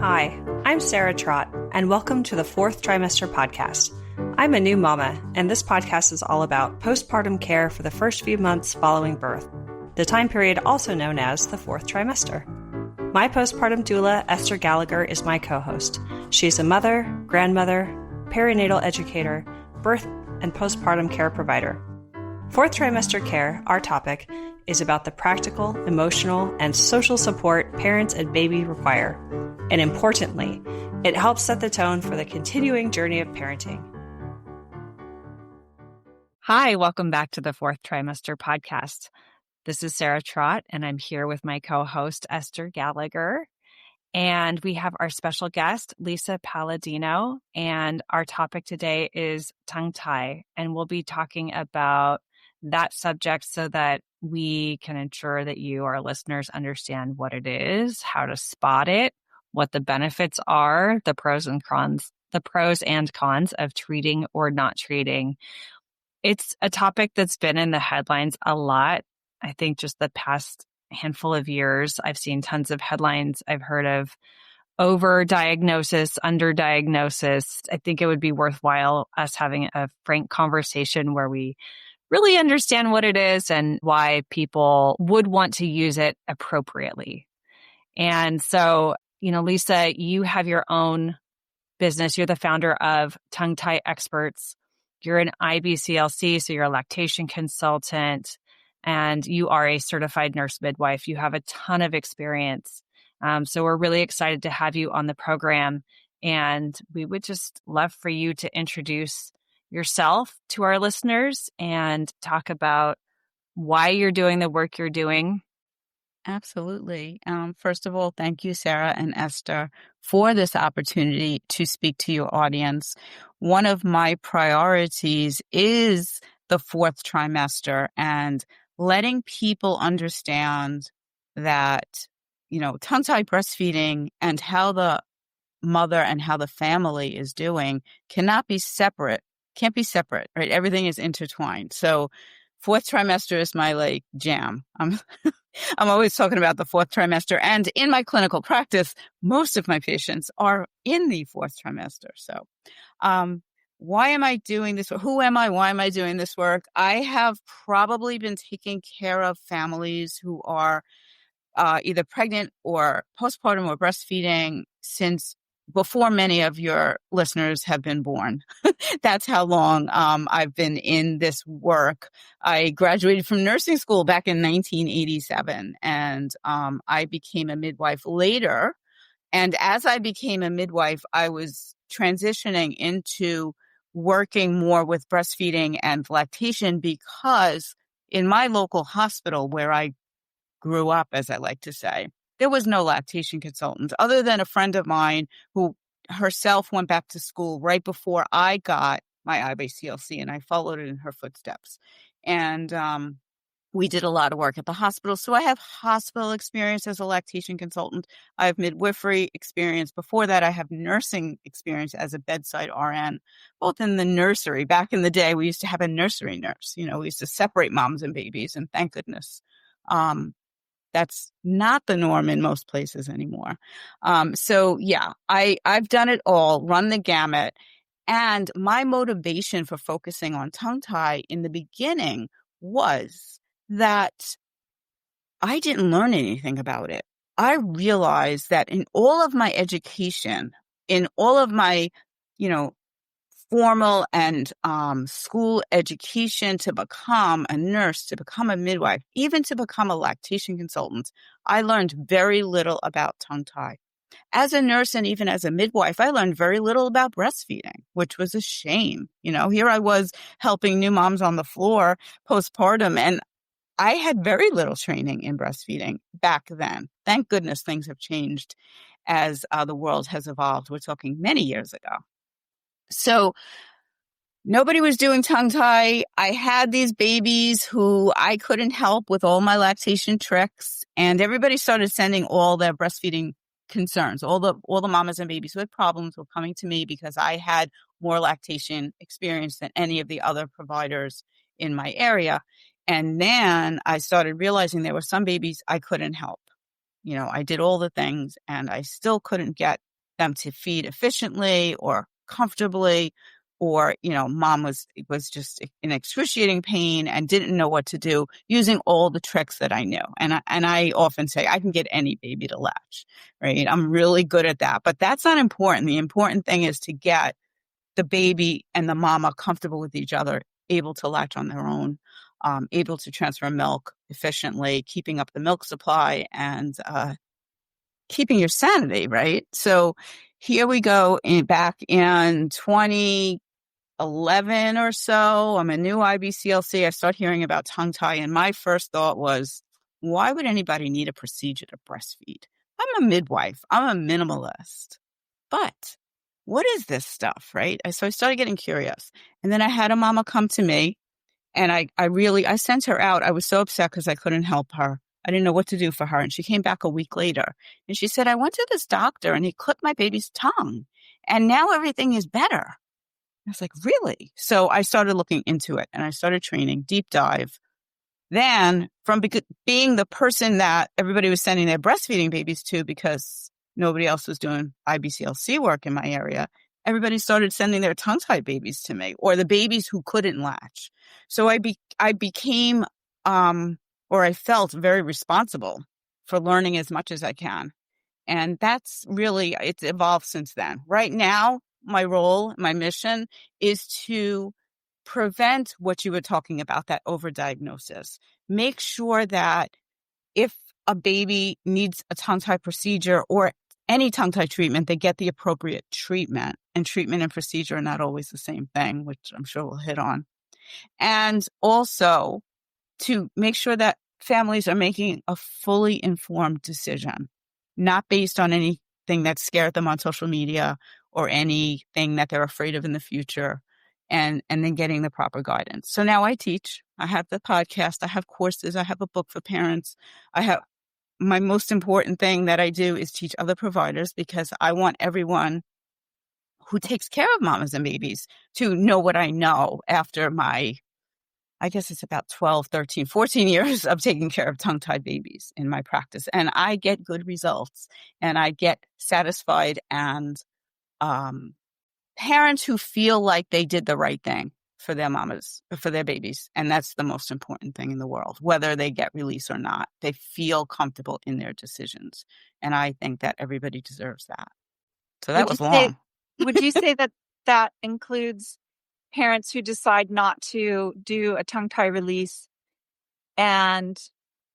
Hi, I'm Sarah Trott, and welcome to the Fourth Trimester Podcast. I'm a new mama, and this podcast is all about postpartum care for the first few months following birth, the time period also known as the fourth trimester. My postpartum doula, Esther Gallagher, is my co-host. She's a mother, grandmother, perinatal educator, birth and postpartum care provider. Fourth trimester care, our topic, is about the practical, emotional, and social support parents and baby require. And importantly, it helps set the tone for the continuing journey of parenting. Hi, welcome back to the Fourth Trimester Podcast. This is Sarah Trott, and I'm here with my co-host, Esther Gallagher. And we have our special guest, Lisa Paladino. And our topic today is tongue tie. And we'll be talking about that subject so that we can ensure that you, our listeners, understand what it is, how to spot it, what the benefits are, the pros and cons of treating or not treating. It's a topic that's been in the headlines a lot. I think just the past handful of years, I've seen tons of headlines. I've heard of overdiagnosis, underdiagnosis. I think it would be worthwhile us having a frank conversation where we really understand what it is and why people would want to use it appropriately. And so, Lisa, you have your own business. You're the founder of Tongue Tie Experts. You're an IBCLC, so you're a lactation consultant, and you are a certified nurse midwife. You have a ton of experience. So we're really excited to have you on the program. And we would just love for you to introduce yourself to our listeners and talk about why you're doing the work you're doing. Absolutely. First of all, thank you, Sarah and Esther, for this opportunity to speak to your audience. One of my priorities is the fourth trimester and letting people understand that, tongue-tied breastfeeding and how the mother and how the family is doing can't be separate, right? Everything is intertwined. So fourth trimester is my jam. I'm always talking about the fourth trimester. And in my clinical practice, most of my patients are in the fourth trimester. So why am I doing this? Who am I? Why am I doing this work? I have probably been taking care of families who are either pregnant or postpartum or breastfeeding since before many of your listeners have been born. That's how long I've been in this work. I graduated from nursing school back in 1987, and I became a midwife later. And as I became a midwife, I was transitioning into working more with breastfeeding and lactation because in my local hospital where I grew up, as I like to say, there was no lactation consultant other than a friend of mine who herself went back to school right before I got my IBCLC, and I followed in her footsteps. And we did a lot of work at the hospital. So I have hospital experience as a lactation consultant. I have midwifery experience. Before that, I have nursing experience as a bedside RN, both in the nursery. Back in the day, we used to have a nursery nurse. We used to separate moms and babies, and thank goodness. That's not the norm in most places anymore. So yeah, I've done it all, run the gamut. And my motivation for focusing on tongue tie in the beginning was that I didn't learn anything about it. I realized that in all of my education, in all of my, formal and school education to become a nurse, to become a midwife, even to become a lactation consultant, I learned very little about tongue tie. As a nurse and even as a midwife, I learned very little about breastfeeding, which was a shame. Here I was helping new moms on the floor postpartum, and I had very little training in breastfeeding back then. Thank goodness things have changed as the world has evolved. We're talking many years ago. So nobody was doing tongue tie. I had these babies who I couldn't help with all my lactation tricks, and everybody started sending all their breastfeeding concerns. All the mamas and babies who had problems were coming to me because I had more lactation experience than any of the other providers in my area. And then I started realizing there were some babies I couldn't help. I did all the things and I still couldn't get them to feed efficiently or comfortably, or, mom was just in excruciating pain and didn't know what to do, using all the tricks that I knew. And I often say I can get any baby to latch, right? I'm really good at that, but that's not important. The important thing is to get the baby and the mama comfortable with each other, able to latch on their own, able to transfer milk efficiently, keeping up the milk supply, and keeping your sanity, right? So here we go back in 2011 or so. I'm a new IBCLC. I start hearing about tongue tie, and my first thought was, why would anybody need a procedure to breastfeed? I'm a midwife. I'm a minimalist. But what is this stuff, right? So I started getting curious. And then I had a mama come to me, and I sent her out. I was so upset because I couldn't help her. I didn't know what to do for her. And she came back a week later and she said, I went to this doctor and he clipped my baby's tongue and now everything is better. I was like, really? So I started looking into it and I started training, deep dive. Then from being the person that everybody was sending their breastfeeding babies to because nobody else was doing IBCLC work in my area, everybody started sending their tongue-tied babies to me, or the babies who couldn't latch. So I became, or I felt very responsible for learning as much as I can. And that's really, it's evolved since then. Right now, my role, my mission is to prevent what you were talking about, that overdiagnosis. Make sure that if a baby needs a tongue-tie procedure or any tongue-tie treatment, they get the appropriate treatment. And treatment and procedure are not always the same thing, which I'm sure we'll hit on. And also to make sure that families are making a fully informed decision, not based on anything that scared them on social media or anything that they're afraid of in the future, and then getting the proper guidance. So now I teach. I have the podcast. I have courses. I have a book for parents. My most important thing that I do is teach other providers, because I want everyone who takes care of mamas and babies to know what I know after I guess it's about 12, 13, 14 years of taking care of tongue-tied babies in my practice. And I get good results and I get satisfied and parents who feel like they did the right thing for their mamas, for their babies. And that's the most important thing in the world, whether they get release or not. They feel comfortable in their decisions. And I think that everybody deserves that. So that was long. Would you say that includes parents who decide not to do a tongue tie release and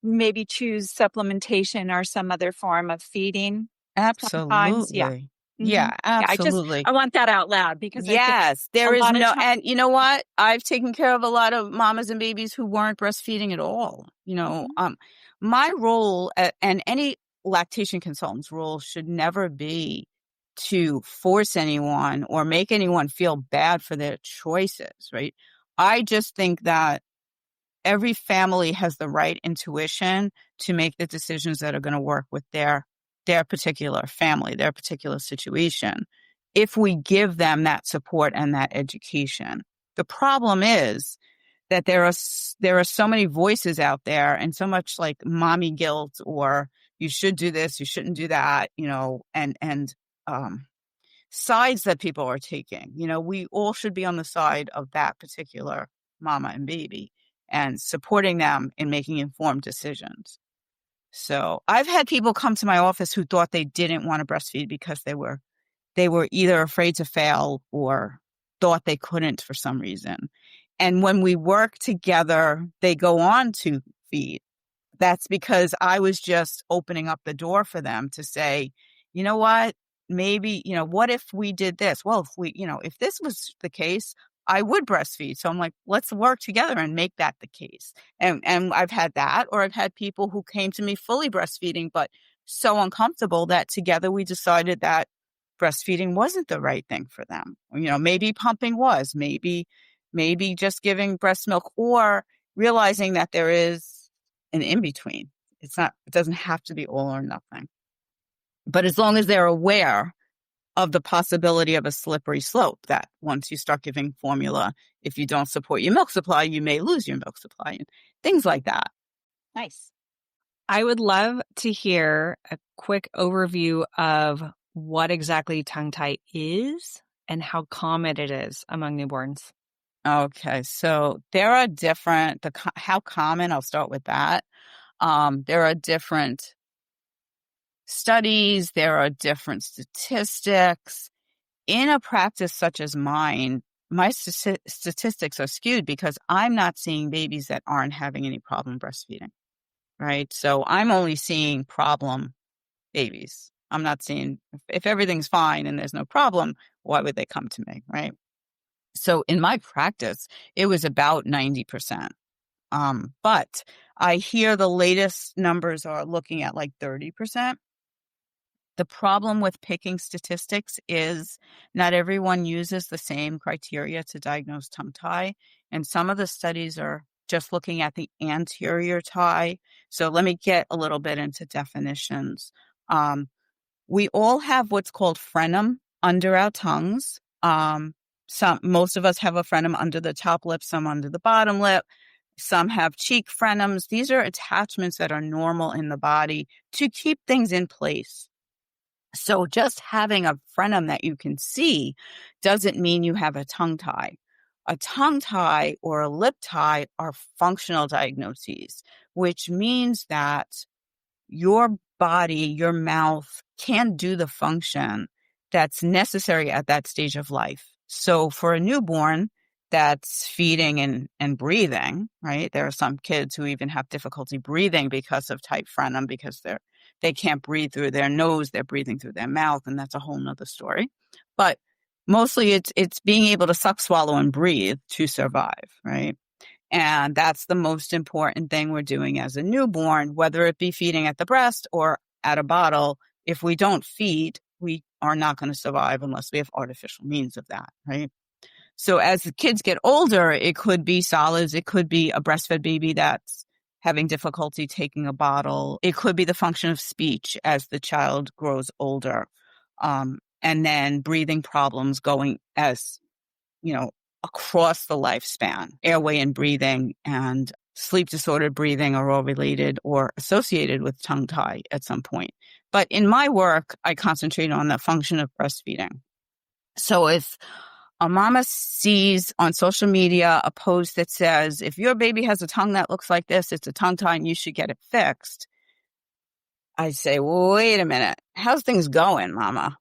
maybe choose supplementation or some other form of feeding? Absolutely. Yeah. Yeah, absolutely. I want that out loud because yes, there is and you know what? I've taken care of a lot of mamas and babies who weren't breastfeeding at all. My role and any lactation consultant's role should never be to force anyone or make anyone feel bad for their choices, right? I just think that every family has the right intuition to make the decisions that are going to work with their particular family, their particular situation, if we give them that support and that education. The problem is that there are so many voices out there and so much like mommy guilt, or you should do this, you shouldn't do that, and sides that people are taking. We all should be on the side of that particular mama and baby and supporting them in making informed decisions. So I've had people come to my office who thought they didn't want to breastfeed because they were either afraid to fail or thought they couldn't for some reason. And when we work together, they go on to feed. That's because I was just opening up the door for them to say, you know what, maybe, what if we did this? Well, if this was the case, I would breastfeed. So I'm like, let's work together and make that the case. And I've had that, or I've had people who came to me fully breastfeeding, but so uncomfortable that together we decided that breastfeeding wasn't the right thing for them. Maybe pumping was, maybe just giving breast milk, or realizing that there is an in-between. It doesn't have to be all or nothing. But as long as they're aware of the possibility of a slippery slope, that once you start giving formula, if you don't support your milk supply, you may lose your milk supply, and things like that. Nice. I would love to hear a quick overview of what exactly tongue tie is and how common it is among newborns? Okay, so there are different, how common, I'll start with that. There are different studies, there are different statistics. In a practice such as mine, my statistics are skewed because I'm not seeing babies that aren't having any problem breastfeeding, right? So I'm only seeing problem babies. I'm not seeing, if everything's fine and there's no problem, why would they come to me, right? So in my practice, it was about 90%. But I hear the latest numbers are looking at like 30%. The problem with picking statistics is not everyone uses the same criteria to diagnose tongue tie. And some of the studies are just looking at the anterior tie. So let me get a little bit into definitions. We all have what's called frenum under our tongues. Most of us have a frenum under the top lip, some under the bottom lip. Some have cheek frenums. These are attachments that are normal in the body to keep things in place. So just having a frenum that you can see doesn't mean you have a tongue tie. A tongue tie or a lip tie are functional diagnoses, which means that your body, your mouth can do the function that's necessary at that stage of life. So for a newborn that's feeding and breathing, right? There are some kids who even have difficulty breathing because of tight frenum, because they can't breathe through their nose, they're breathing through their mouth, and that's a whole nother story. But mostly it's being able to suck, swallow, and breathe to survive, right? And that's the most important thing we're doing as a newborn, whether it be feeding at the breast or at a bottle. If we don't feed, we are not going to survive unless we have artificial means of that, right? So as the kids get older, it could be solids. It could be a breastfed baby that's having difficulty taking a bottle. It could be the function of speech as the child grows older. And then breathing problems going as, across the lifespan. Airway and breathing and sleep disordered breathing are all related or associated with tongue tie at some point. But in my work, I concentrate on the function of breastfeeding. So if a mama sees on social media a post that says, if your baby has a tongue that looks like this, it's a tongue tie and you should get it fixed, I say, wait a minute, how's things going, mama?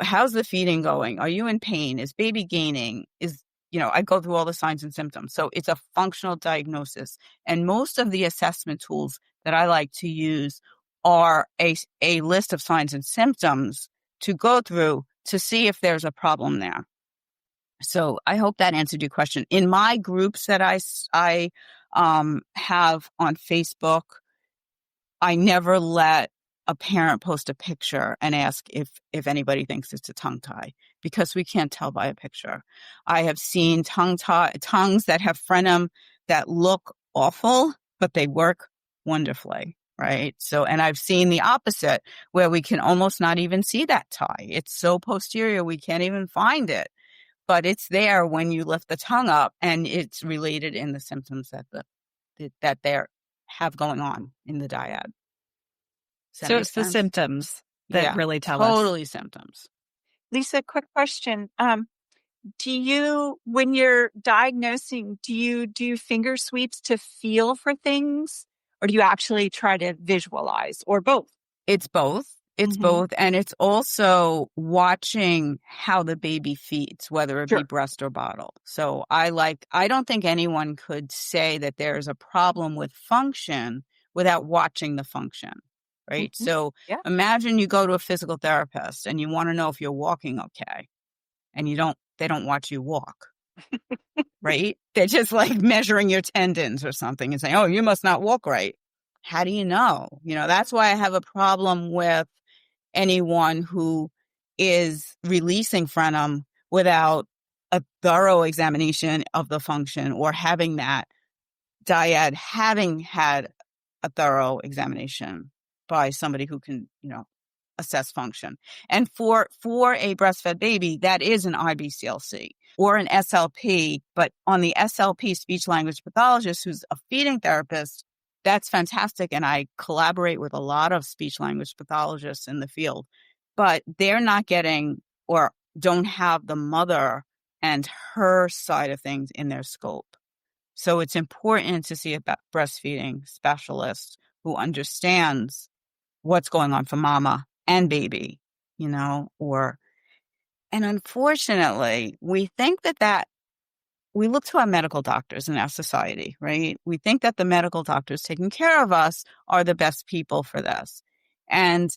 How's the feeding going? Are you in pain? Is baby gaining? I go through all the signs and symptoms. So it's a functional diagnosis. And most of the assessment tools that I like to use are a list of signs and symptoms to go through to see if there's a problem there. So I hope that answered your question. In my groups that I have on Facebook, I never let a parent post a picture and ask if anybody thinks it's a tongue tie, because we can't tell by a picture. I have seen tongues that have frenum that look awful, but they work wonderfully, right? So, and I've seen the opposite where we can almost not even see that tie. It's so posterior, we can't even find it. But it's there when you lift the tongue up, and it's related in the symptoms that they have going on in the dyad. So it's the symptoms that really tell us. Totally symptoms. Lisa, quick question. When you're diagnosing, do you do finger sweeps to feel for things, or do you actually try to visualize, or both? It's both. It's both. And it's also watching how the baby feeds, whether it be breast or bottle. So I don't think anyone could say that there's a problem with function without watching the function, right? So imagine you go to a physical therapist and you want to know if you're walking okay, and they don't watch you walk, right? They're just like measuring your tendons or something and saying, oh, you must not walk right. How do you know? That's why I have a problem with anyone who is releasing frenum without a thorough examination of the function, or having that dyad having had a thorough examination by somebody who can, assess function. And for a breastfed baby, that is an IBCLC or an SLP, but on the SLP, speech language pathologist, who's a feeding therapist, that's fantastic. And I collaborate with a lot of speech language pathologists in the field. but they're not getting or don't have the mother and her side of things in their scope. So it's important to see a breastfeeding specialist who understands what's going on for mama and baby, and unfortunately, we think that we look to our medical doctors in our society, right? We think that the medical doctors taking care of us are the best people for this. And,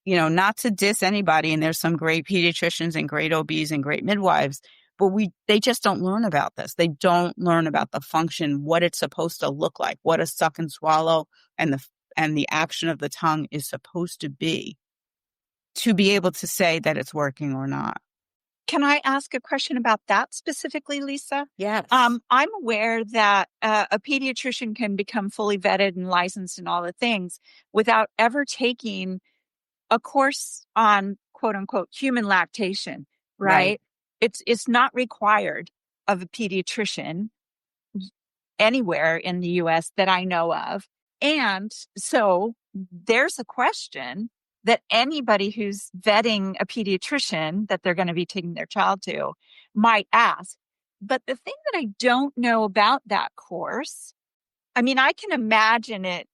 not to diss anybody, and there's some great pediatricians and great OBs and great midwives, but they just don't learn about this. They don't learn about the function, what it's supposed to look like, what a suck and swallow and the action of the tongue is supposed to be able to say that it's working or not. Can I ask a question about that specifically, Lisa? Yes. I'm aware that a pediatrician can become fully vetted and licensed and all the things without ever taking a course on quote unquote human lactation, right? It's not required of a pediatrician anywhere in the US that I know of. And so there's a question that anybody who's vetting a pediatrician that they're going to be taking their child to might ask. But the thing that I don't know about that course, I mean, I can imagine it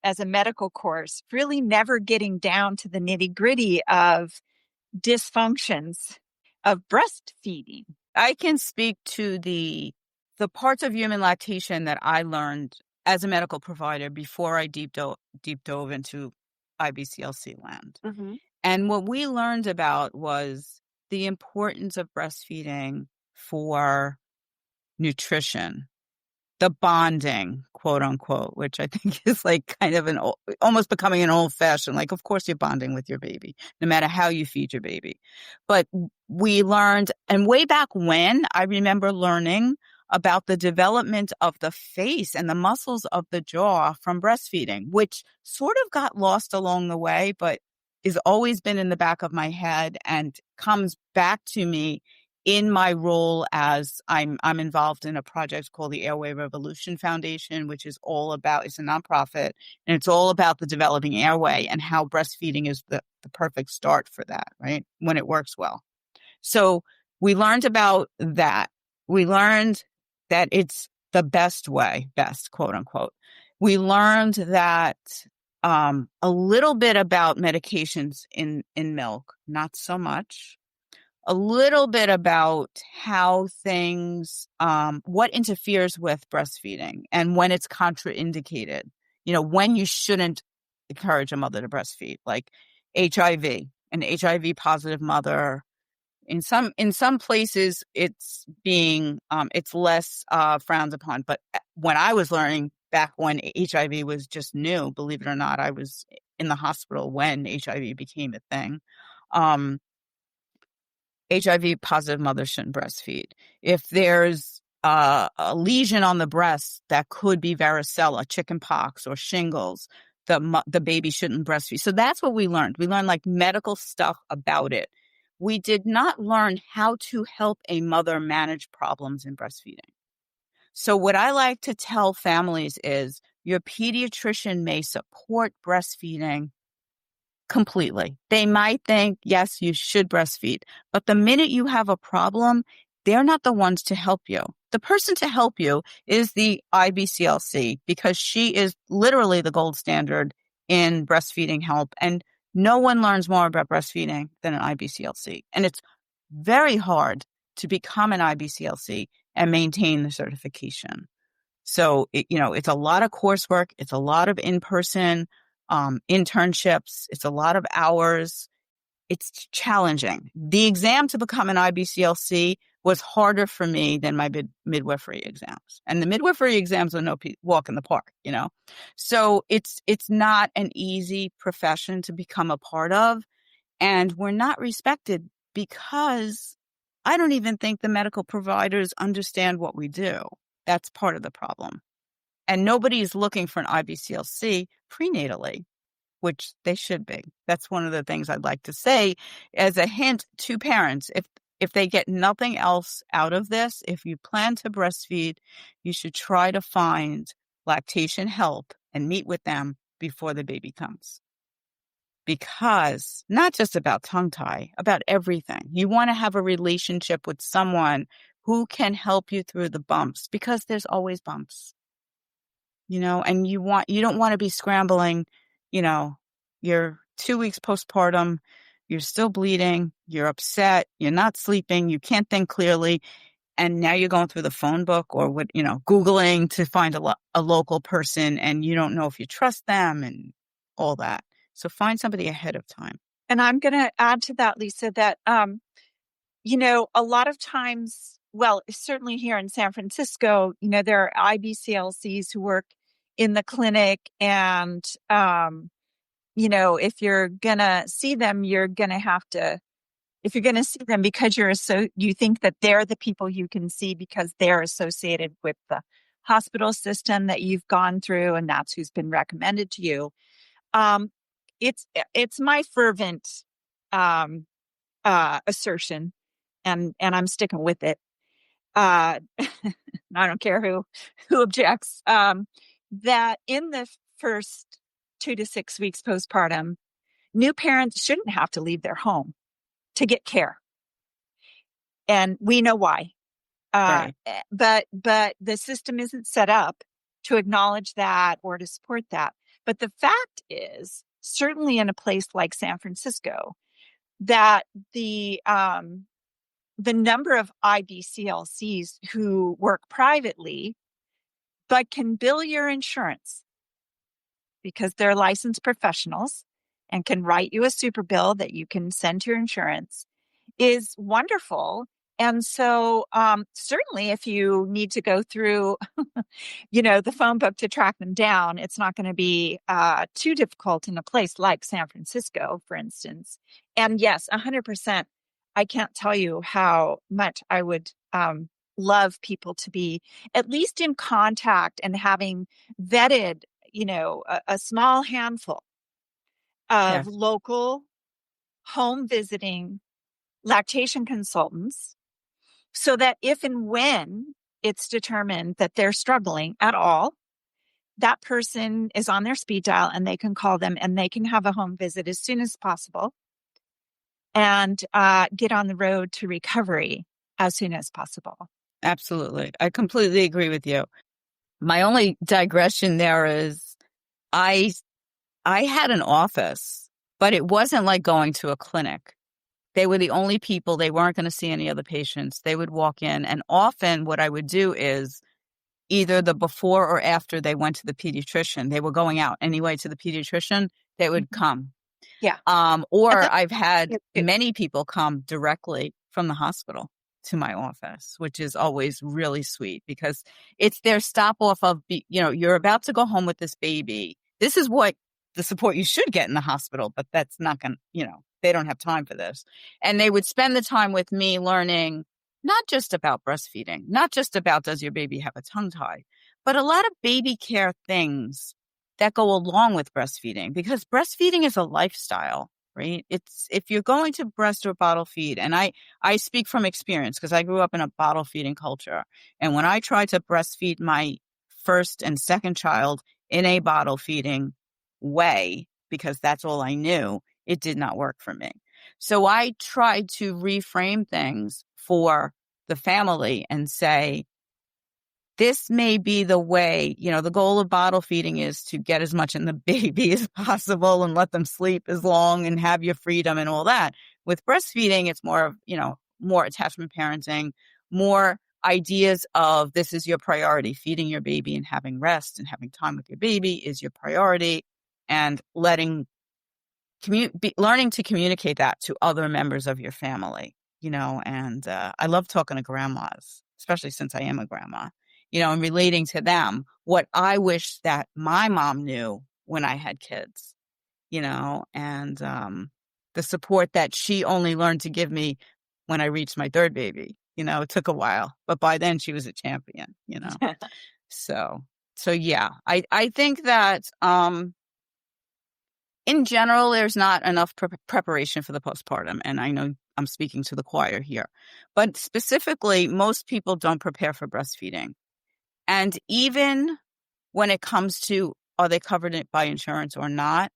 as a medical course, really never getting down to the nitty gritty of dysfunctions of breastfeeding. I can speak to the parts of human lactation that I learned as a medical provider before I deep dove into IBCLC land. Mm-hmm. And what we learned about was the importance of breastfeeding for nutrition, the bonding, quote unquote, which I think is like kind of almost becoming an old fashioned, like, of course you're bonding with your baby, no matter how you feed your baby. But we learned, and way back when, I remember learning about the development of the face and the muscles of the jaw from breastfeeding, which sort of got lost along the way, but has always been in the back of my head and comes back to me in my role as I'm involved in a project called the Airway Revolution Foundation, which is it's a nonprofit, and it's all about the developing airway and how breastfeeding is the perfect start for that, right? When it works well. So we learned about that. We learned that it's the best way, best, quote unquote. We learned that a little bit about medications in milk, not so much. A little bit about how things, what interferes with breastfeeding and when it's contraindicated, when you shouldn't encourage a mother to breastfeed, like HIV, an HIV positive mother. In some places it's it's less frowned upon. But when I was learning back when HIV was just new, believe it or not, I was in the hospital when HIV became a thing. HIV positive mothers shouldn't breastfeed. If there's a lesion on the breast that could be varicella, chickenpox, or shingles, the baby shouldn't breastfeed. So that's what we learned. We learned like medical stuff about it. We did not learn how to help a mother manage problems in breastfeeding. So what I like to tell families is your pediatrician may support breastfeeding completely. They might think, yes, you should breastfeed. But the minute you have a problem, they're not the ones to help you. The person to help you is the IBCLC, because she is literally the gold standard in breastfeeding help. And no one learns more about breastfeeding than an IBCLC. And it's very hard to become an IBCLC and maintain the certification. So, it's a lot of coursework. It's a lot of in-person internships. It's a lot of hours. It's challenging. The exam to become an IBCLC was harder for me than my midwifery exams. And the midwifery exams are no walk in the park, So it's not an easy profession to become a part of. And we're not respected because I don't even think the medical providers understand what we do. That's part of the problem. And nobody is looking for an IBCLC prenatally, which they should be. That's one of the things I'd like to say as a hint to parents. If they get nothing else out of this, if you plan to breastfeed, you should try to find lactation help and meet with them before the baby comes. because not just about tongue tie, about everything. You want to have a relationship with someone who can help you through the bumps, because there's always bumps, and you don't want to be scrambling, you're 2 weeks postpartum, you're still bleeding, you're upset, you're not sleeping, you can't think clearly. And now you're going through the phone book or Googling to find a local person, and you don't know if you trust them and all that. So find somebody ahead of time. And I'm going to add to that, Lisa, that, a lot of times, well, certainly here in San Francisco, there are IBCLCs who work in the clinic, and, if you're going to see them, you're going to have to, if you're going to see them because you think that they're the people you can see because they're associated with the hospital system that you've gone through, and that's who's been recommended to you. It's my fervent assertion, and I'm sticking with it. I don't care who objects. That in the first 2 to 6 weeks postpartum, new parents shouldn't have to leave their home to get care, and we know why. Right. But the system isn't set up to acknowledge that or to support that. But the fact is, certainly in a place like San Francisco, that the number of IBCLCs who work privately but can bill your insurance because they're licensed professionals and can write you a super bill that you can send to your insurance is wonderful. And so certainly if you need to go through, the phone book to track them down, it's not going to be too difficult in a place like San Francisco, for instance. And yes, 100%. I can't tell you how much I would love people to be at least in contact and having vetted, a small handful of local home visiting lactation consultants, so that if and when it's determined that they're struggling at all, that person is on their speed dial and they can call them and they can have a home visit as soon as possible and get on the road to recovery as soon as possible. Absolutely. I completely agree with you. My only digression there is I had an office, but it wasn't like going to a clinic. They were the only people. They weren't going to see any other patients. They would walk in. And often what I would do is either the before or after they went to the pediatrician, they were going out anyway to the pediatrician, they would come. Yeah. Or I've had many people come directly from the hospital to my office, which is always really sweet because it's their stop off of, you're about to go home with this baby. This is what the support you should get in the hospital, but that's not going to, they don't have time for this. And they would spend the time with me learning not just about breastfeeding, not just about does your baby have a tongue tie, but a lot of baby care things that go along with breastfeeding, because breastfeeding is a lifestyle, right? It's if you're going to breast or bottle feed, and I speak from experience because I grew up in a bottle feeding culture. And when I tried to breastfeed my first and second child in a bottle feeding way, because that's all I knew, it did not work for me. So I tried to reframe things for the family and say, this may be the way, the goal of bottle feeding is to get as much in the baby as possible and let them sleep as long and have your freedom and all that. With breastfeeding, it's more of, more attachment parenting, more ideas of this is your priority. Feeding your baby and having rest and having time with your baby is your priority, and learning to communicate that to other members of your family, and I love talking to grandmas, especially since I am a grandma, and relating to them what I wish that my mom knew when I had kids, and the support that she only learned to give me when I reached my third baby. It took a while, but by then she was a champion, So yeah, I think that in general, there's not enough preparation for the postpartum. And I know I'm speaking to the choir here, but specifically, most people don't prepare for breastfeeding. And even when it comes to, are they covered by insurance or not?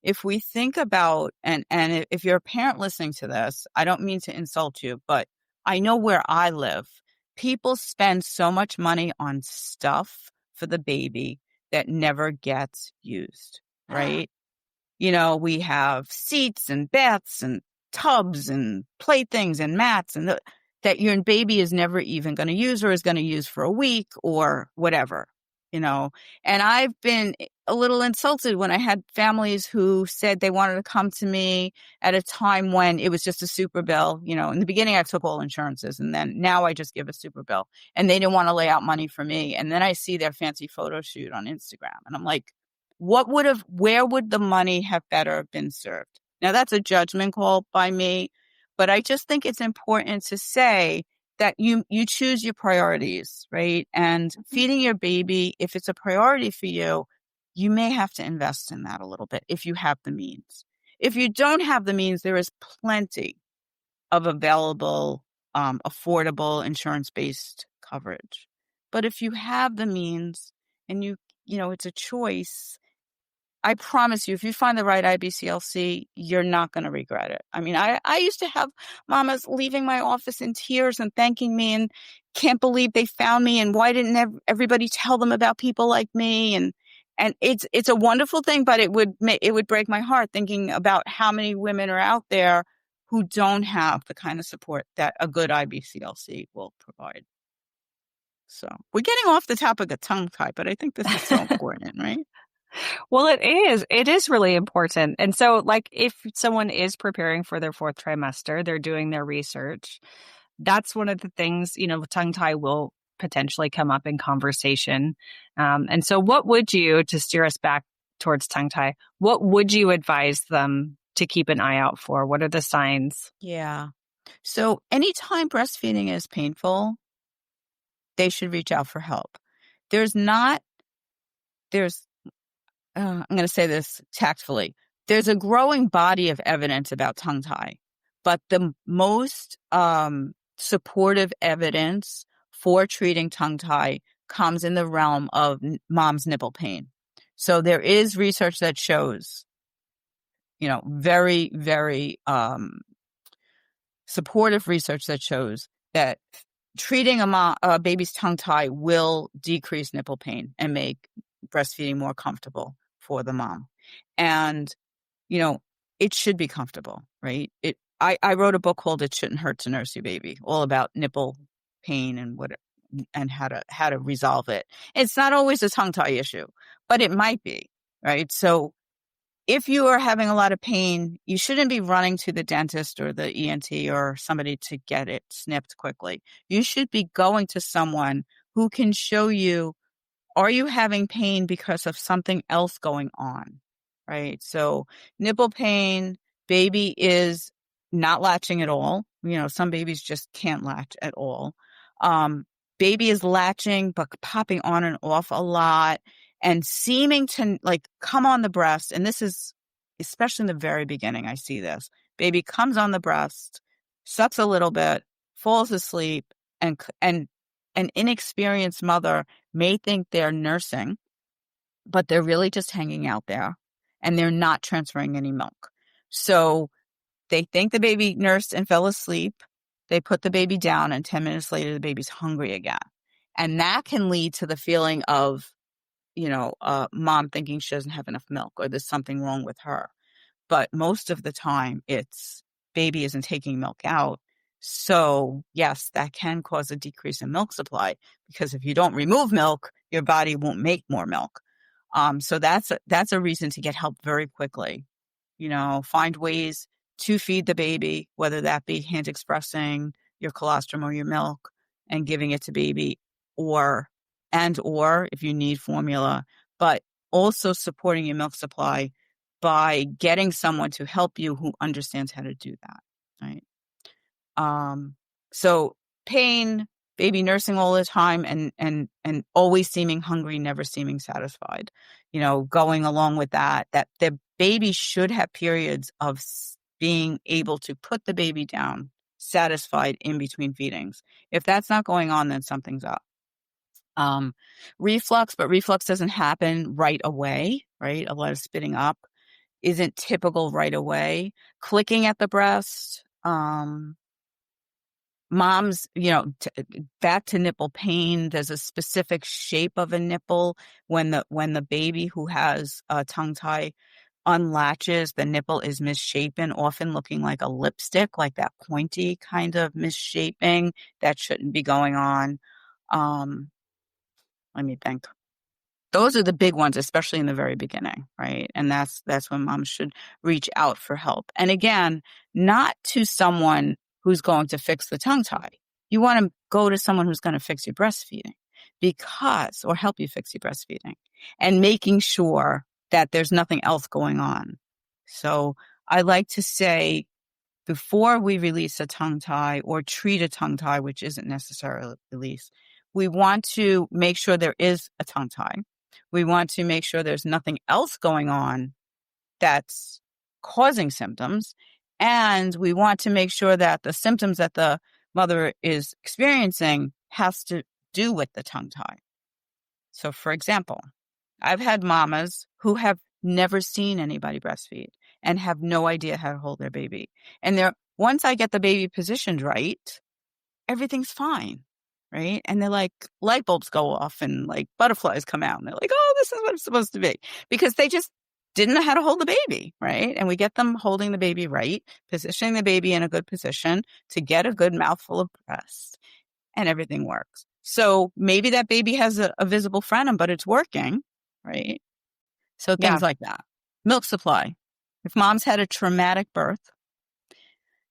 if we think about, and if you're a parent listening to this, I don't mean to insult you, but I know where I live, people spend so much money on stuff for the baby that never gets used, right? We have seats and baths and tubs and playthings and mats and that your baby is never even going to use or is going to use for a week or whatever, And I've been a little insulted when I had families who said they wanted to come to me at a time when it was just a super bill. In the beginning, I took all insurances, and then now I just give a super bill, and they didn't want to lay out money for me. And then I see their fancy photo shoot on Instagram, and I'm like, where would the money have better been served? Now, that's a judgment call by me, but I just think it's important to say that you choose your priorities, right? And feeding your baby, if it's a priority for you, you may have to invest in that a little bit if you have the means. If you don't have the means, there is plenty of available, affordable insurance-based coverage. But if you have the means and it's a choice, I promise you, if you find the right IBCLC, you're not going to regret it. I mean, I used to have mamas leaving my office in tears and thanking me and can't believe they found me, and why didn't everybody tell them about people like me? And it's a wonderful thing, but it would break my heart thinking about how many women are out there who don't have the kind of support that a good IBCLC will provide. So we're getting off the topic of tongue tie, but I think this is so important, right? Well, it is. It is really important. And so, like, if someone is preparing for their fourth trimester, they're doing their research. That's one of the things, tongue tie will potentially come up in conversation. And so what would you, to steer us back towards tongue tie, what would you advise them to keep an eye out for? What are the signs? Yeah. So anytime breastfeeding is painful, they should reach out for help. I'm going to say this tactfully. There's a growing body of evidence about tongue tie, but the most supportive evidence for treating tongue tie comes in the realm of mom's nipple pain. So there is research that shows, very, very supportive research that shows that treating a baby's tongue tie will decrease nipple pain and make breastfeeding more comfortable for the mom. And, it should be comfortable, right? I wrote a book called It Shouldn't Hurt to Nurse Your Baby, all about nipple pain and how to resolve it. It's not always a tongue tie issue, but it might be, right? So if you are having a lot of pain, you shouldn't be running to the dentist or the ENT or somebody to get it snipped quickly. You should be going to someone who can show you, are you having pain because of something else going on, right? So nipple pain, baby is not latching at all. Some babies just can't latch at all. Baby is latching, but popping on and off a lot and seeming to come on the breast. And this is, especially in the very beginning, I see this. Baby comes on the breast, sucks a little bit, falls asleep, and an inexperienced mother may think they're nursing, but they're really just hanging out there and they're not transferring any milk. So they think the baby nursed and fell asleep. They put the baby down, and 10 minutes later, the baby's hungry again. And that can lead to the feeling of, mom thinking she doesn't have enough milk or there's something wrong with her. But most of the time, it's baby isn't taking milk out. So yes, that can cause a decrease in milk supply, because if you don't remove milk, your body won't make more milk. So that's a reason to get help very quickly. Find ways to feed the baby, whether that be hand expressing your colostrum or your milk and giving it to baby, or if you need formula, but also supporting your milk supply by getting someone to help you who understands how to do that, right? So pain, baby nursing all the time, and always seeming hungry, never seeming satisfied. Going along with that the baby should have periods of being able to put the baby down, satisfied in between feedings. If that's not going on, then something's up. Reflux, but reflux doesn't happen right away, right? A lot of spitting up. isn't typical right away. Clicking at the breast, moms, back to nipple pain. There's a specific shape of a nipple when the baby who has a tongue tie unlatches, the nipple is misshapen, often looking like a lipstick, like that pointy kind of misshaping that shouldn't be going on. Let me think. Those are the big ones, especially in the very beginning, right? And that's when moms should reach out for help. And again, not to someone who's going to fix the tongue tie. You want to go to someone who's going to fix your breastfeeding or help you fix your breastfeeding, and making sure that there's nothing else going on. So I like to say, before we release a tongue tie or treat a tongue tie, which isn't necessarily release, we want to make sure there is a tongue tie. We want to make sure there's nothing else going on that's causing symptoms. And we want to make sure that the symptoms that the mother is experiencing has to do with the tongue tie. So, for example, I've had mamas who have never seen anybody breastfeed and have no idea how to hold their baby. And once I get the baby positioned right, everything's fine, right? And they're like, light bulbs go off and like butterflies come out. And they're like, oh, this is what it's supposed to be. Because they just didn't know how to hold the baby, right? And we get them holding the baby right, positioning the baby in a good position to get a good mouthful of breast, and everything works. So maybe that baby has a visible frenum, but it's working, right? So things like that. Milk supply. If mom's had a traumatic birth,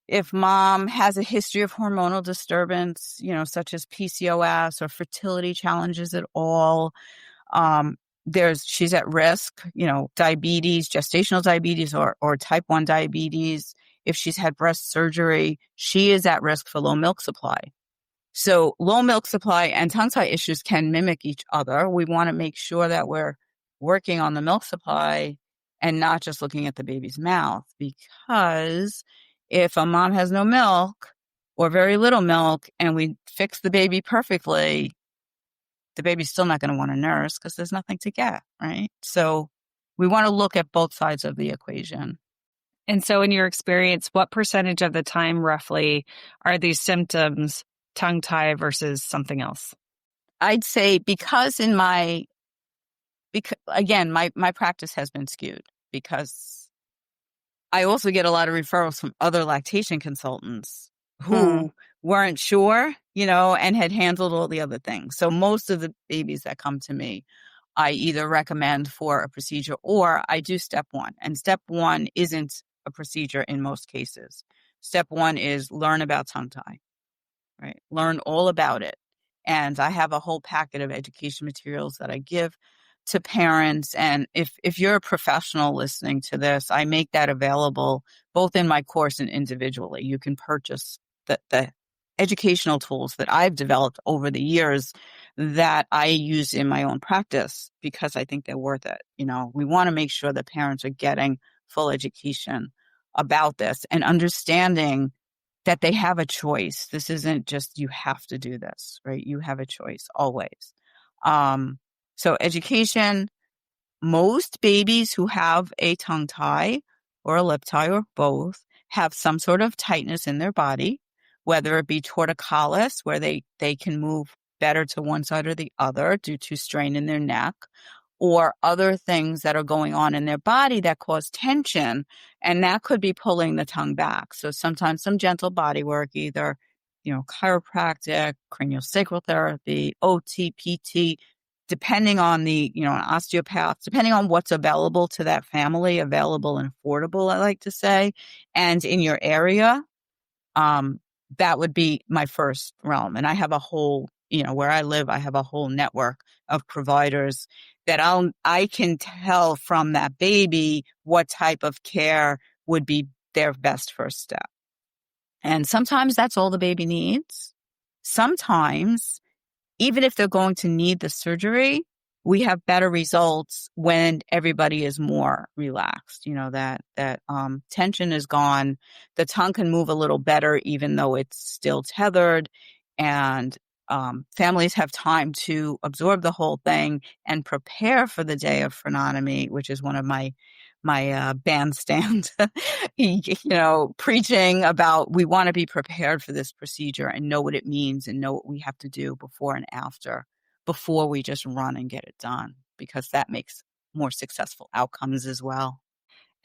if mom has a history of hormonal disturbance, such as PCOS or fertility challenges at all, she's at risk, diabetes, gestational diabetes or type 1 diabetes. If she's had breast surgery, she is at risk for low milk supply. So low milk supply and tongue tie issues can mimic each other. We want to make sure that we're working on the milk supply and not just looking at the baby's mouth, because if a mom has no milk or very little milk and we fix the baby perfectly, the baby's still not going to want to nurse because there's nothing to get, right? So we want to look at both sides of the equation. And so in your experience, what percentage of the time roughly are these symptoms tongue tie versus something else? I'd say because my practice has been skewed, because I also get a lot of referrals from other lactation consultants who weren't sure, and had handled all the other things. So most of the babies that come to me, I either recommend for a procedure or I do step one. And step one isn't a procedure in most cases. Step one is learn about tongue tie, right? Learn all about it. And I have a whole packet of education materials that I give to parents. And if you're a professional listening to this, I make that available both in my course and individually. You can purchase the educational tools that I've developed over the years that I use in my own practice, because I think they're worth it. We want to make sure that parents are getting full education about this and understanding that they have a choice. This isn't just you have to do this, right? You have a choice always. So education, most babies who have a tongue tie or a lip tie or both have some sort of tightness in their body, whether it be torticollis, where they can move better to one side or the other due to strain in their neck, or other things that are going on in their body that cause tension, and that could be pulling the tongue back. So sometimes some gentle body work, either, chiropractic, craniosacral therapy, OT, PT, depending on an osteopath, depending on what's available to that family, available and affordable, I like to say, and in your area, that would be my first realm. And I have a whole, where I live, I have a whole network of providers that I can tell from that baby what type of care would be their best first step. And sometimes that's all the baby needs. Sometimes, even if they're going to need the surgery, we have better results when everybody is more relaxed. That tension is gone. The tongue can move a little better, even though it's still tethered, and families have time to absorb the whole thing and prepare for the day of frenotomy, which is one of my bandstand, preaching about we want to be prepared for this procedure and know what it means and know what we have to do before and after, before we just run and get it done, because that makes more successful outcomes as well.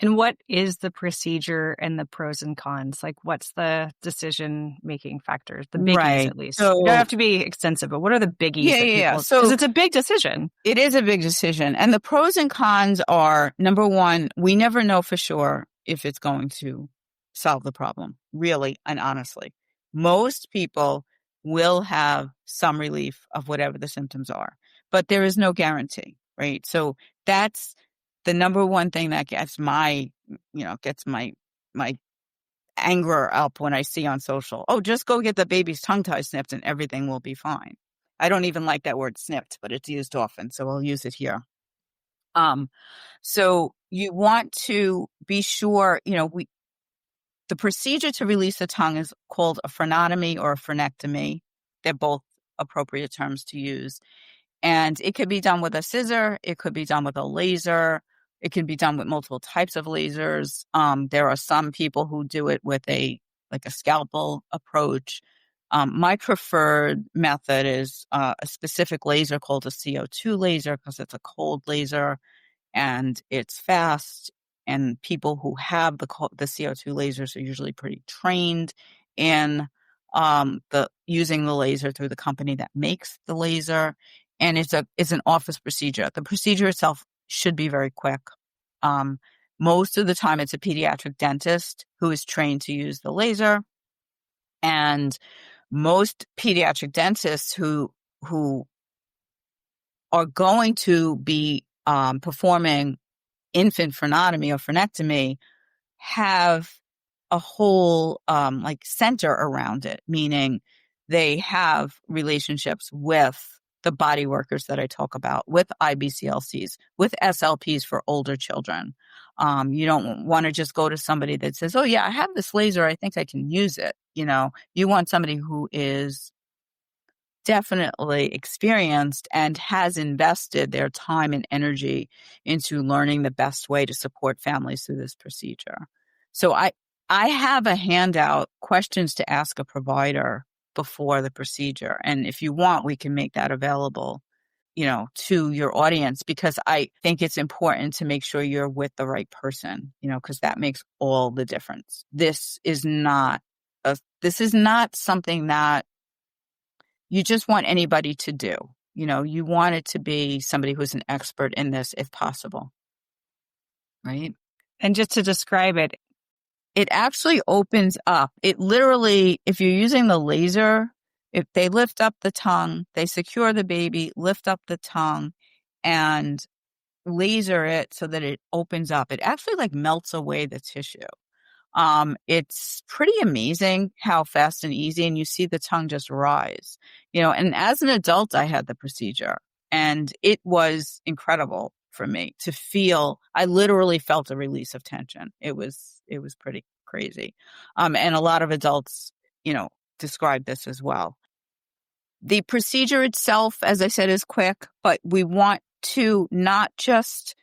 And what is the procedure and the pros and cons? Like, what's the decision-making factors? The biggies, Right. at least. So, you don't have to be extensive, but what are the biggies? Yeah. Because it's a big decision. It is a big decision. And the pros and cons are, number one, we never know for sure if it's going to solve the problem, really and honestly. Most people will have some relief of whatever the symptoms are, but there is no guarantee, right? So that's the number one thing that gets my anger up when I see on social, oh, just go get the baby's tongue tie snipped and everything will be fine. I don't even like that word snipped, but it's used often, so I'll use it here. So you want to be sure, the procedure to release the tongue is called a frenotomy or a frenectomy. They're both appropriate terms to use. And it could be done with a scissor. It could be done with a laser. It can be done with multiple types of lasers. There are some people who do it with a scalpel approach. My preferred method is a specific laser called a CO2 laser, because it's a cold laser and it's fast. And people who have the CO2 lasers are usually pretty trained in using the laser through the company that makes the laser. And it's an office procedure. The procedure itself should be very quick. Most of the time it's a pediatric dentist who is trained to use the laser. And most pediatric dentists who are going to be performing infant frenotomy or frenectomy have a whole center around it, meaning they have relationships with the body workers that I talk about, with IBCLCs, with SLPs for older children. You don't want to just go to somebody that says, oh yeah, I have this laser, I think I can use it. You want somebody who is definitely experienced and has invested their time and energy into learning the best way to support families through this procedure. So I have a handout, questions to ask a provider before the procedure. And if you want, we can make that available, to your audience, because I think it's important to make sure you're with the right person, because that makes all the difference. This is not something that you just want anybody to do. You want it to be somebody who's an expert in this if possible. Right? And just to describe it, it actually opens up. It literally, if you're using the laser, if they lift up the tongue, they secure the baby, lift up the tongue, and laser it so that it opens up. It actually melts away the tissue. It's pretty amazing how fast and easy, and you see the tongue just rise. And as an adult, I had the procedure, and it was incredible for me to feel. I literally felt a release of tension. It was pretty crazy. And a lot of adults, describe this as well. The procedure itself, as I said, is quick, but we want to not just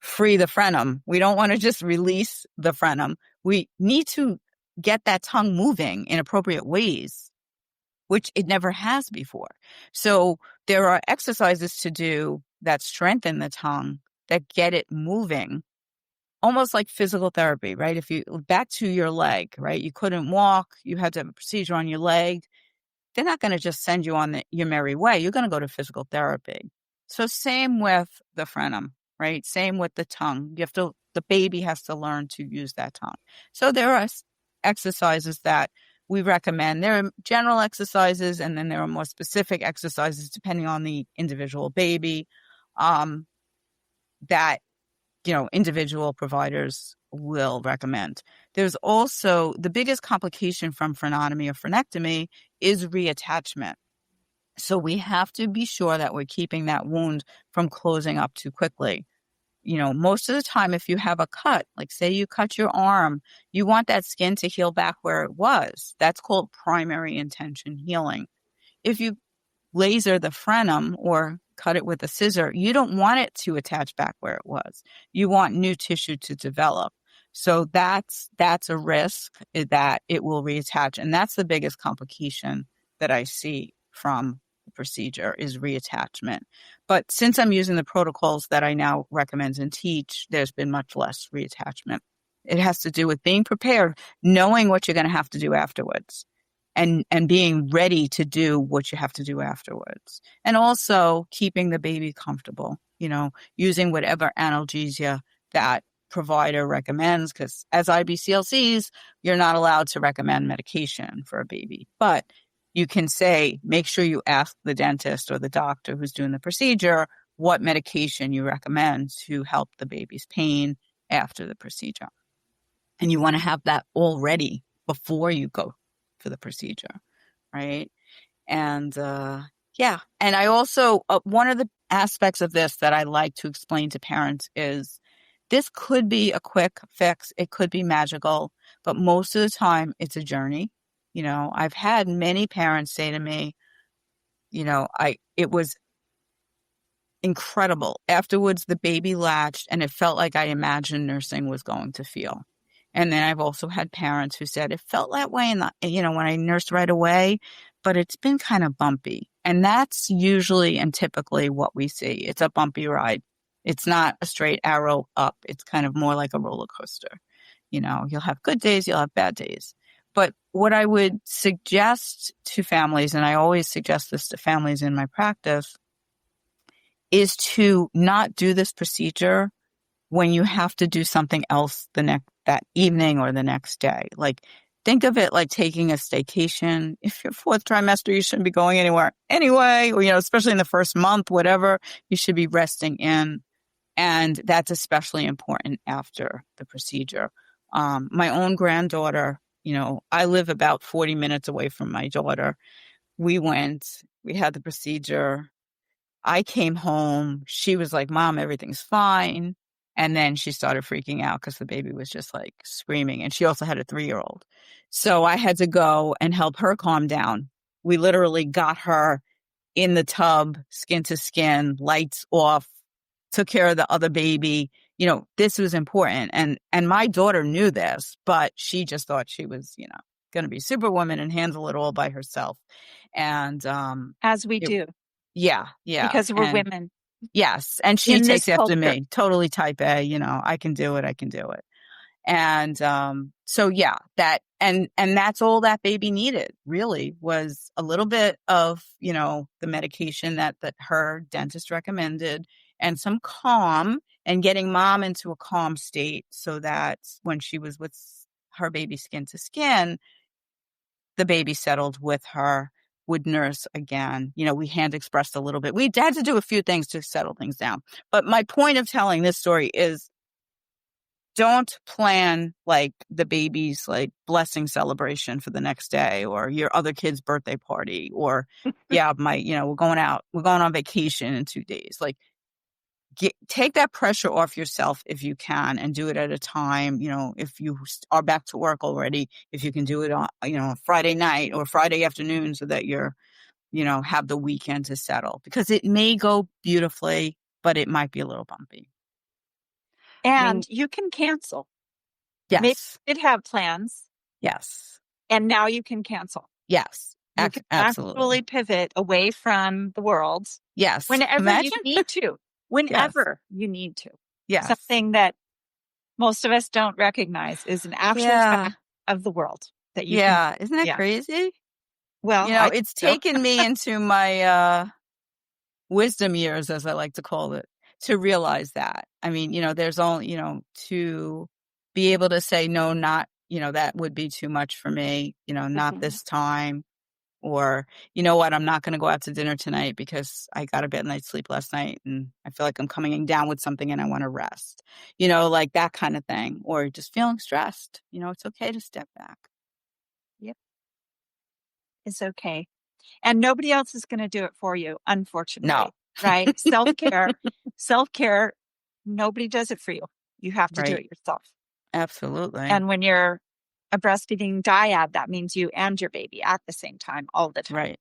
free the frenum. We don't want to just release the frenum. We need to get that tongue moving in appropriate ways, which it never has before. So there are exercises to do that strengthen the tongue, that get it moving, almost like physical therapy, right? If you back to your leg, right? You couldn't walk, you had to have a procedure on your leg. They're not going to just send you on your merry way. You're going to go to physical therapy. So same with the frenum, right? Same with the tongue. The baby has to learn to use that tongue. So there are exercises that we recommend. There are general exercises, and then there are more specific exercises depending on the individual baby that individual providers will recommend. There's also the biggest complication from frenotomy or frenectomy is reattachment. So we have to be sure that we're keeping that wound from closing up too quickly. Most of the time, if you have a cut, like say you cut your arm, you want that skin to heal back where it was. That's called primary intention healing. If you laser the frenum or cut it with a scissor, you don't want it to attach back where it was. You want new tissue to develop. So that's a risk that it will reattach. And that's the biggest complication that I see from the procedure is reattachment. But since I'm using the protocols that I now recommend and teach, there's been much less reattachment. It has to do with being prepared, knowing what you're going to have to do afterwards, and being ready to do what you have to do afterwards. And also keeping the baby comfortable, using whatever analgesia that provider recommends, because as IBCLCs, you're not allowed to recommend medication for a baby. But you can say, make sure you ask the dentist or the doctor who's doing the procedure what medication you recommend to help the baby's pain after the procedure. And you want to have that all ready before you go for the procedure, right? And and I also, one of the aspects of this that I like to explain to parents is this could be a quick fix. It could be magical, but most of the time it's a journey. I've had many parents say to me, it was incredible. Afterwards, the baby latched and it felt like I imagined nursing was going to feel. And then I've also had parents who said it felt that way when I nursed right away, but it's been kind of bumpy. And that's usually and typically what we see. It's a bumpy ride. It's not a straight arrow up. It's kind of more like a roller coaster. You'll have good days, you'll have bad days. But what I would suggest to families, and I always suggest this to families in my practice, is to not do this procedure when you have to do something else that evening or the next day. Like, think of it like taking a staycation. If you're fourth trimester, you shouldn't be going anywhere anyway, or, especially in the first month, whatever, you should be resting in. And that's especially important after the procedure. My own granddaughter, I live about 40 minutes away from my daughter. We had the procedure. I came home. She was like, Mom, everything's fine. And then she started freaking out because the baby was just like screaming. And she also had a 3-year-old. So I had to go and help her calm down. We literally got her in the tub, skin to skin, lights off, took care of the other baby. This was important. And my daughter knew this, but she just thought she was, going to be superwoman and handle it all by herself. And as we do. Yeah. Because we're women. Yes. And she takes after me. Totally type A, I can do it. And and that's all that baby needed really was a little bit of, the medication that her dentist recommended and some calm and getting Mom into a calm state so that when she was with her baby skin to skin, the baby settled with her, would nurse again. We hand expressed a little bit. We had to do a few things to settle things down. But my point of telling this story is don't plan like the baby's like blessing celebration for the next day or your other kid's birthday party or we're going on vacation in 2 days. Like take that pressure off yourself if you can and do it at a time, if you are back to work already, if you can do it on, Friday night or Friday afternoon so that you're, have the weekend to settle because it may go beautifully, but it might be a little bumpy. And you can cancel. Yes. Maybe you did have plans. Yes. And now you can cancel. Yes. You can absolutely pivot away from the world. Yes. Whenever you need to. Whenever you need to. Yes. Something that most of us don't recognize is an actual fact of the world. That you can, isn't that crazy? Well, it's taken me into my wisdom years, as I like to call it, to realize that. I mean, there's only, to be able to say, no, not, that would be too much for me, not this time. Or, you know what, I'm not going to go out to dinner tonight because I got a bad night's sleep last night and I feel like I'm coming down with something and I want to rest, like that kind of thing. Or just feeling stressed, it's okay to step back. Yep. It's okay. And nobody else is going to do it for you, unfortunately. No. Right? Self-care, nobody does it for you. You have to do it yourself. Absolutely. And when you're a breastfeeding dyad, that means you and your baby at the same time all the time.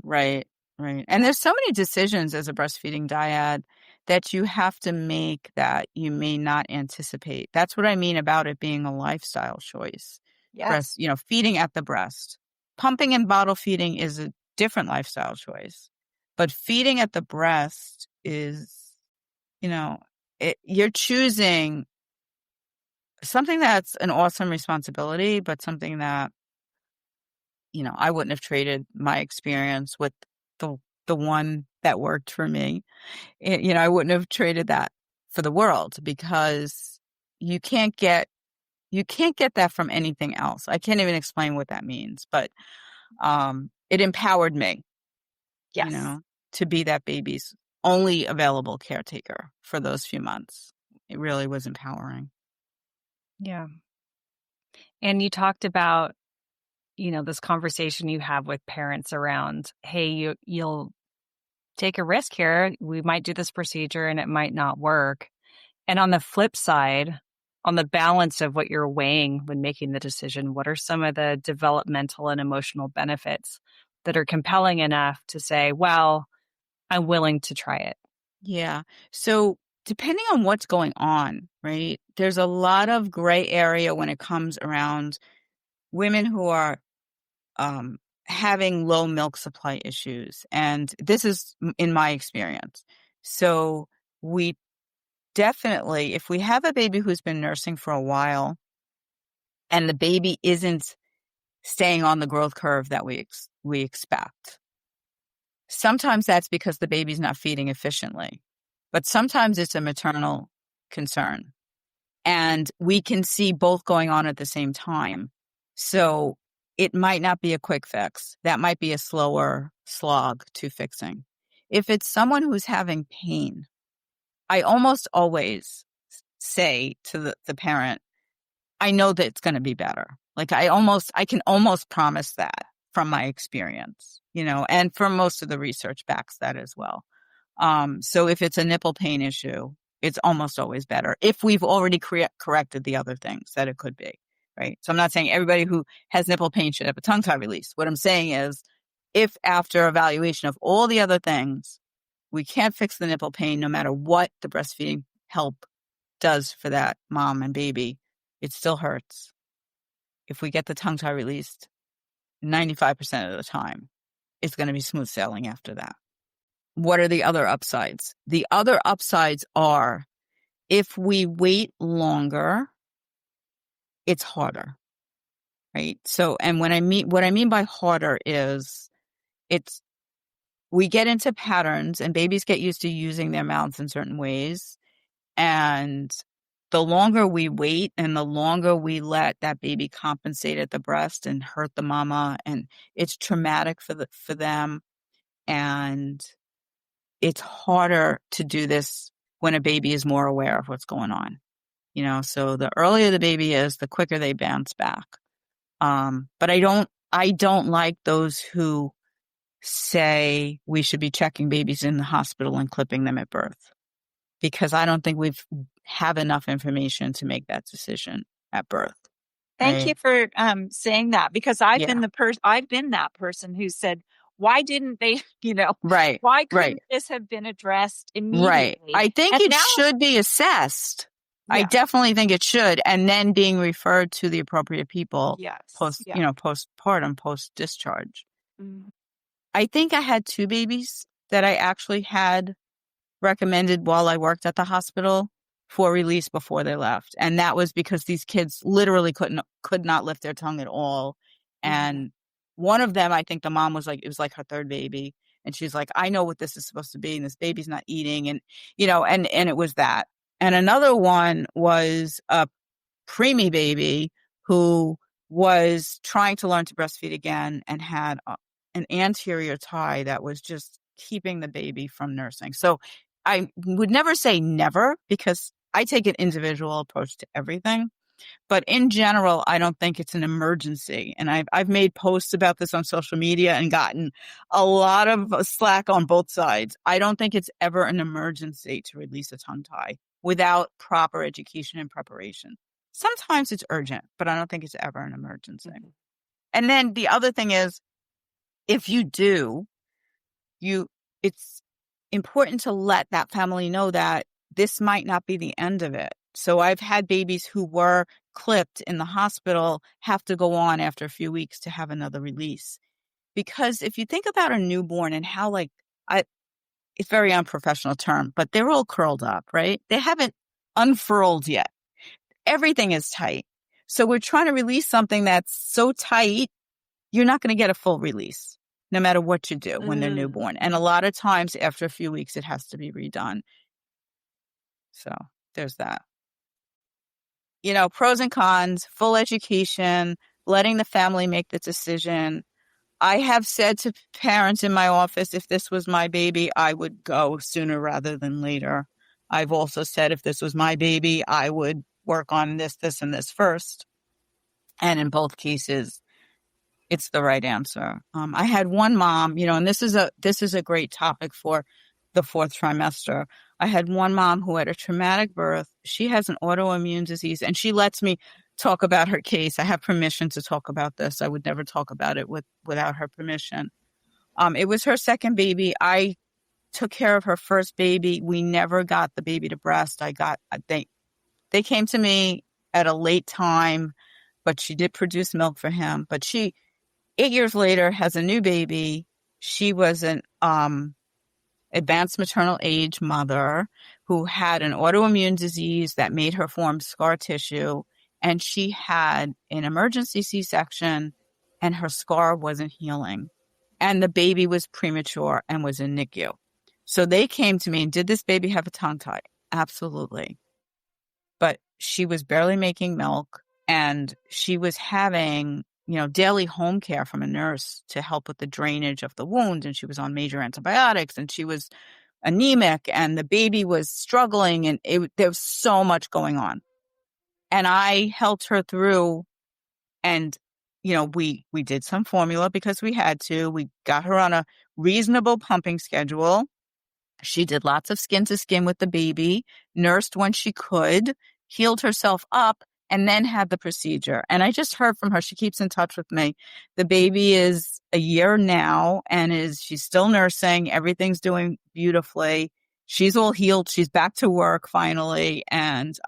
Right. Right. And there's so many decisions as a breastfeeding dyad that you have to make that you may not anticipate. That's what I mean about it being a lifestyle choice. Yes. Feeding at the breast. Pumping and bottle feeding is a different lifestyle choice. But feeding at the breast is, you're choosing something that's an awesome responsibility, but something that, I wouldn't have traded my experience with the one that worked for me. I wouldn't have traded that for the world, because you can't get that from anything else. I can't even explain what that means, but it empowered me, Yes. to be that baby's only available caretaker for those few months. It really was empowering. Yeah. And you talked about, this conversation you have with parents around, hey, you'll take a risk here. We might do this procedure and it might not work. And on the flip side, on the balance of what you're weighing when making the decision, what are some of the developmental and emotional benefits that are compelling enough to say, well, I'm willing to try it? Yeah. So depending on what's going on, right, there's a lot of gray area when it comes around women who are having low milk supply issues. And this is in my experience. So we definitely, if we have a baby who's been nursing for a while and the baby isn't staying on the growth curve that we expect, sometimes that's because the baby's not feeding efficiently, but sometimes it's a maternal concern. And we can see both going on at the same time. So it might not be a quick fix. That might be a slower slog to fixing. If it's someone who's having pain, I almost always say to the parent, I know that it's going to be better. Like I can almost promise that from my experience, and for most of the research backs that as well. So if it's a nipple pain issue, it's almost always better if we've already corrected the other things that it could be, right? So I'm not saying everybody who has nipple pain should have a tongue tie release. What I'm saying is, if after evaluation of all the other things, we can't fix the nipple pain, no matter what the breastfeeding help does for that mom and baby, it still hurts. If we get the tongue tie released, 95% of the time, it's going to be smooth sailing after that. What are the other upsides? The other upsides are, if we wait longer, it's harder, right? So, and what I mean by harder is, we get into patterns and babies get used to using their mouths in certain ways. And the longer we wait and the longer we let that baby compensate at the breast and hurt the mama, and it's traumatic for them. And it's harder to do this when a baby is more aware of what's going on. So the earlier the baby is, the quicker they bounce back. But I don't like those who say we should be checking babies in the hospital and clipping them at birth, because I don't think we've have enough information to make that decision at birth. Thank you for saying that, because I've been that person who said, why didn't they, right? Why couldn't this have been addressed immediately? Right. I think should be assessed. Yeah. I definitely think it should, and then being referred to the appropriate people. Yes. Postpartum, post discharge. Mm-hmm. I think I had 2 babies that I actually had recommended while I worked at the hospital for release before they left. And that was because these kids literally could not lift their tongue at all. Mm-hmm. And one of them, I think the mom was like, it was like her 3rd baby. And she's like, I know what this is supposed to be, and this baby's not eating. And, and it was that. And another one was a preemie baby who was trying to learn to breastfeed again and had an anterior tie that was just keeping the baby from nursing. So I would never say never, because I take an individual approach to everything. But in general, I don't think it's an emergency. And I've made posts about this on social media and gotten a lot of slack on both sides. I don't think it's ever an emergency to release a tongue tie without proper education and preparation. Sometimes it's urgent, but I don't think it's ever an emergency. Mm-hmm. And then the other thing is, if you do, it's important to let that family know that this might not be the end of it. So I've had babies who were clipped in the hospital have to go on after a few weeks to have another release. Because if you think about a newborn and how it's very unprofessional term, but they're all curled up, right? They haven't unfurled yet. Everything is tight. So we're trying to release something that's so tight, you're not going to get a full release, no matter what you do when they're newborn. And a lot of times after a few weeks, it has to be redone. So there's that. Pros and cons, full education, letting the family make the decision. I have said to parents in my office, if this was my baby, I would go sooner rather than later. I've also said if this was my baby, I would work on this, and this first. And in both cases, it's the right answer. I had one mom, and this is a great topic for the fourth trimester. I had one mom who had a traumatic birth. She has an autoimmune disease, and she lets me talk about her case. I have permission to talk about this. I would never talk about it without her permission. It was her second baby. I took care of her first baby. We never got the baby to breast. They came to me at a late time, but she did produce milk for him. But she, 8 years later, has a new baby. She was an advanced maternal age mother who had an autoimmune disease that made her form scar tissue. And she had an emergency C-section and her scar wasn't healing. And the baby was premature and was in NICU. So they came to me and did this baby have a tongue tie? Absolutely. But she was barely making milk and she was having, daily home care from a nurse to help with the drainage of the wound. And she was on major antibiotics and she was anemic and the baby was struggling and there was so much going on. And I helped her through and, we did some formula because we had to. We got her on a reasonable pumping schedule. She did lots of skin to skin with the baby, nursed when she could, healed herself up, and then had the procedure. And I just heard from her. She keeps in touch with me. The baby is a year now and she's still nursing. Everything's doing beautifully. She's all healed. She's back to work finally and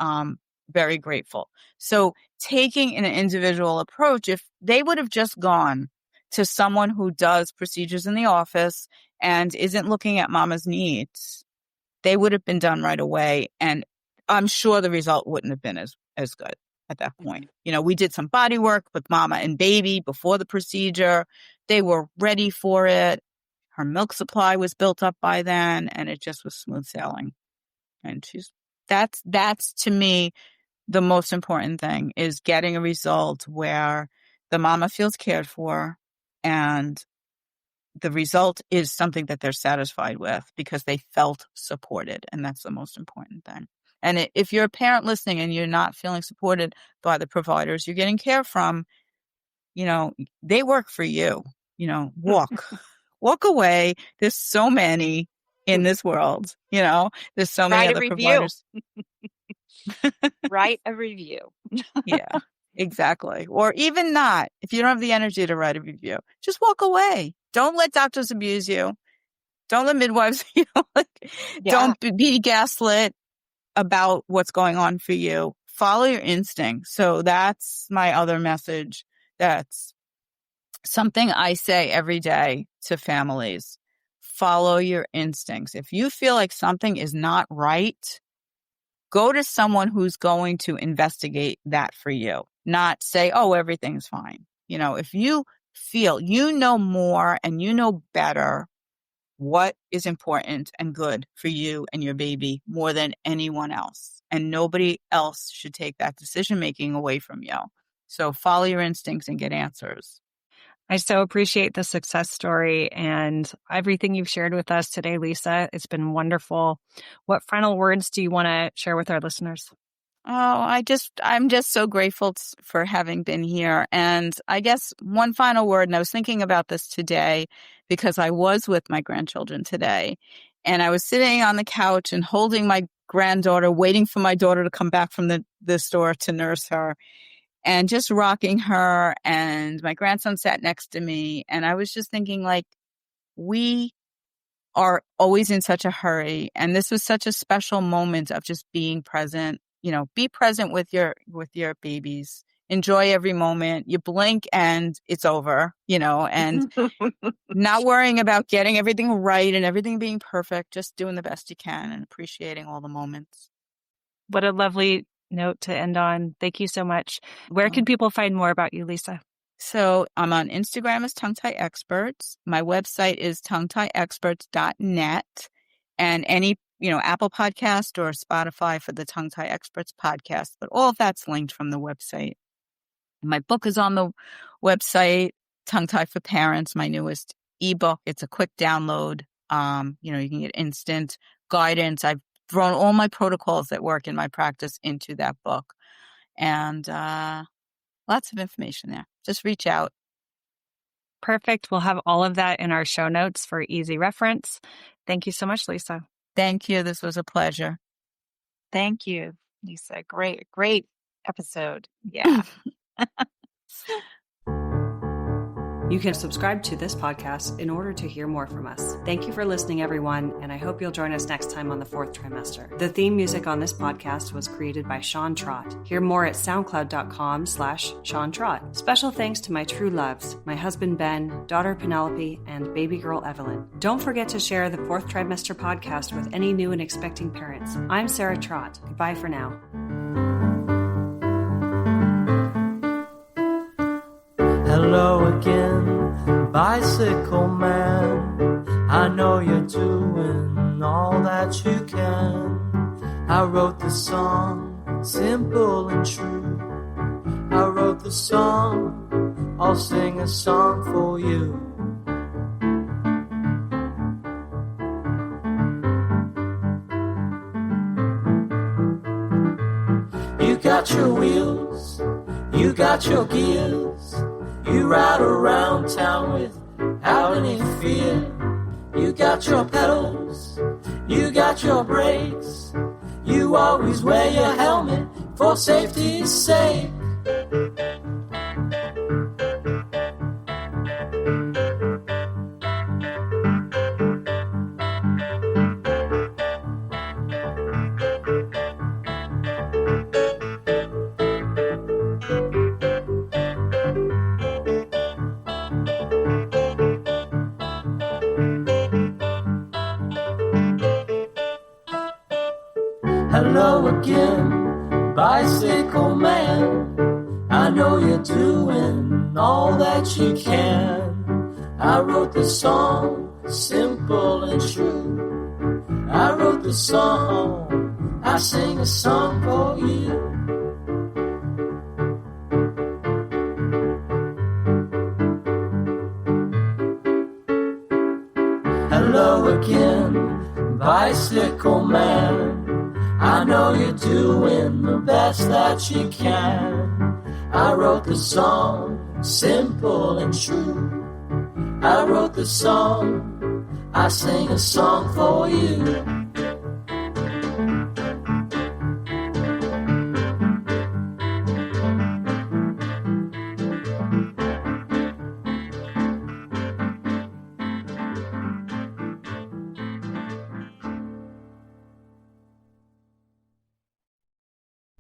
very grateful. So taking an individual approach, if they would have just gone to someone who does procedures in the office and isn't looking at mama's needs, they would have been done right away. And I'm sure the result wouldn't have been as good at that point. We did some body work with mama and baby before the procedure. They were ready for it. Her milk supply was built up by then and it just was smooth sailing. And that's to me, the most important thing is getting a result where the mama feels cared for and the result is something that they're satisfied with because they felt supported. And that's the most important thing. And if you're a parent listening and you're not feeling supported by the providers you're getting care from, they work for you, walk away. There's so many in this world, there's so many other providers. Write a review. Yeah, exactly. Or even not, if you don't have the energy to write a review, just walk away. Don't let doctors abuse you. Don't let midwives, don't be gaslit about what's going on for you. Follow your instinct. So that's my other message. That's something I say every day to families. Follow your instincts. If you feel like something is not right, go to someone who's going to investigate that for you, not say, oh, everything's fine. If you feel more and better what is important and good for you and your baby more than anyone else. And nobody else should take that decision-making away from you. So follow your instincts and get answers. I so appreciate the success story and everything you've shared with us today, Lisa. It's been wonderful. What final words do you want to share with our listeners? Oh, I'm just so grateful for having been here. And I guess one final word, and I was thinking about this today because I was with my grandchildren today and I was sitting on the couch and holding my granddaughter, waiting for my daughter to come back from the store to nurse her and just rocking her. And my grandson sat next to me. And I was just thinking we are always in such a hurry. And this was such a special moment of just being present. Be present with your babies. Enjoy every moment. You blink and it's over, and not worrying about getting everything right and everything being perfect, just doing the best you can and appreciating all the moments. What a lovely note to end on. Thank you so much. Where can people find more about you, Lisa? So I'm on Instagram as Tongue Tie Experts. My website is tonguetieexperts.net, and any, Apple Podcast or Spotify for the Tongue Tie Experts podcast. But all of that's linked from the website. My book is on the website, Tongue Tie for Parents, my newest ebook. It's a quick download. You can get instant guidance. I've thrown all my protocols that work in my practice into that book. And lots of information there. Just reach out. Perfect. We'll have all of that in our show notes for easy reference. Thank you so much, Lisa. Thank you. This was a pleasure. Thank you, Lisa. Great episode. Yeah. You can subscribe to this podcast in order to hear more from us. Thank you for listening, everyone, and I hope you'll join us next time on the Fourth Trimester. The theme music on this podcast was created by Sean Trott. Hear more at soundcloud.com/Sean Trott. Special thanks to my true loves, my husband Ben, daughter Penelope, and baby girl Evelyn. Don't forget to share the Fourth Trimester podcast with any new and expecting parents. I'm Sarah Trott. Goodbye for now. Hello again, bicycle man. I know you're doing all that you can. I wrote the song, simple and true. I wrote the song, I'll sing a song for you. You got your wheels, you got your gears. You ride around town without any fear. You got your pedals, you got your brakes. You always wear your helmet for safety's sake. Hello again, bicycle man. I know you're doing all that you can. I wrote the song, simple and true. I wrote the song, I sing a song for you. Hello again, bicycle man. I know you're doing the best that you can. I wrote the song, simple and true. I wrote the song, I sing a song for you.